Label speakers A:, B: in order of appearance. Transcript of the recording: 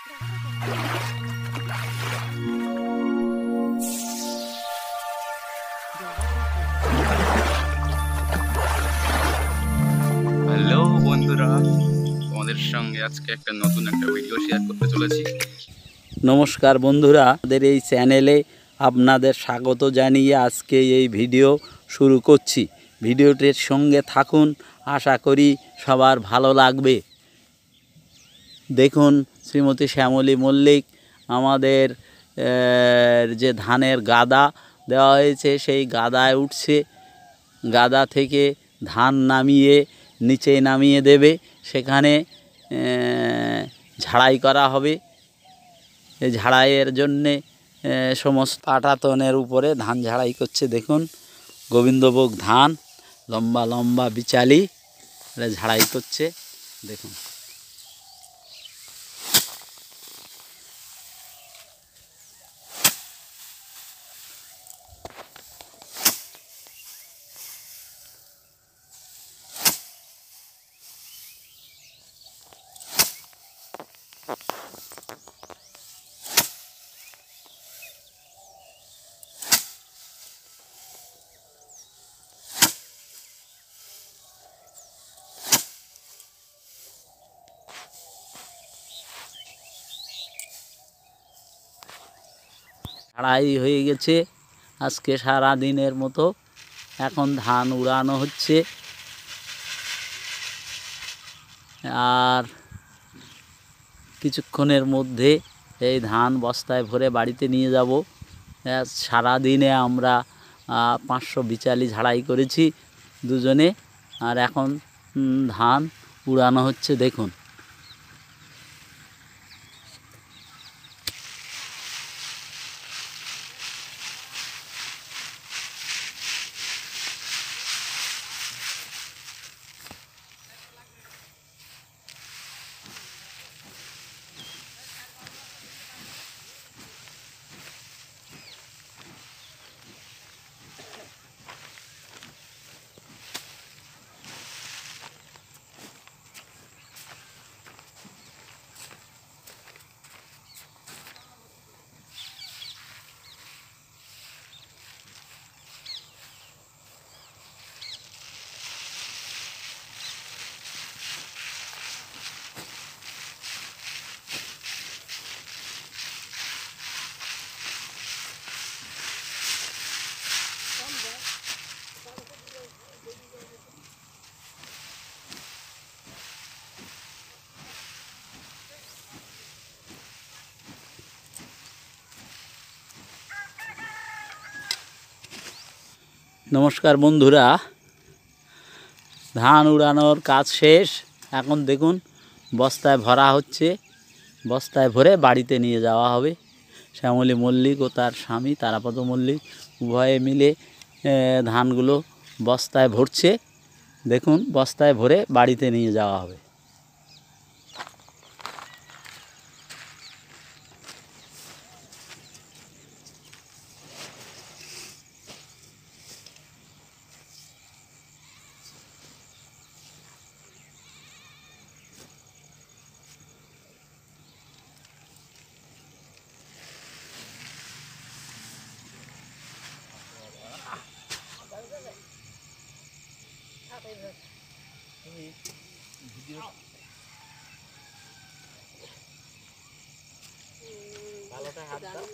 A: Hello বন্ধুরা, তোমাদের সঙ্গে আজকে একটা নতুন ভিডিও শেয়ার করতে চলেছি।
B: নমস্কার বন্ধুরা, আমাদের এই চ্যানেলে আপনাদের স্বাগত জানিয়ে আজকে এই ভিডিও শুরু করছি। ভিডিওটির সঙ্গে থাকুন, আশা করি সবার ভালো লাগবে। দেখুন, শ্রীমতী শ্যামলী মল্লিক আমাদের যে ধানের গাদা দেওয়া হয়েছে সেই গাদায় উঠছে। গাদা থেকে ধান নামিয়ে নিচে নামিয়ে দেবে, সেখানে ঝাড়াই করা হবে। এই ঝাড়াইয়ের জন্যে সমস্ত পাটাতনের উপরে ধান ঝাড়াই করছে। দেখুন, গোবিন্দভোগ ধান লম্বা লম্বা বিচালি ঝাড়াই করছে। দেখুন, ঝাড়াই হয়ে গেছে আজকে সারা দিনের মতো। এখন ধান উড়ানো হচ্ছে, আর কিছুক্ষণের মধ্যে এই ধান বস্তায় ভরে বাড়িতে নিয়ে যাব। সারা দিনে আমরা 500 বিচালি ঝাড়াই করেছি দুজনে, আর এখন ধান উড়ানো হচ্ছে। দেখুন, নমস্কার বন্ধুরা, ধান উড়ানোর কাজ শেষ। এখন দেখুন, বস্তায় ভরা হচ্ছে। বস্তায় ভরে বাড়িতে নিয়ে যাওয়া হবে। শ্যামলী মল্লিক ও তার স্বামী তারাপদ মল্লিক উভয়ে মিলে ধানগুলো বস্তায় ভরছে। দেখুন, বস্তায় ভরে বাড়িতে নিয়ে যাওয়া হবে। ভালোটা হাত দাও।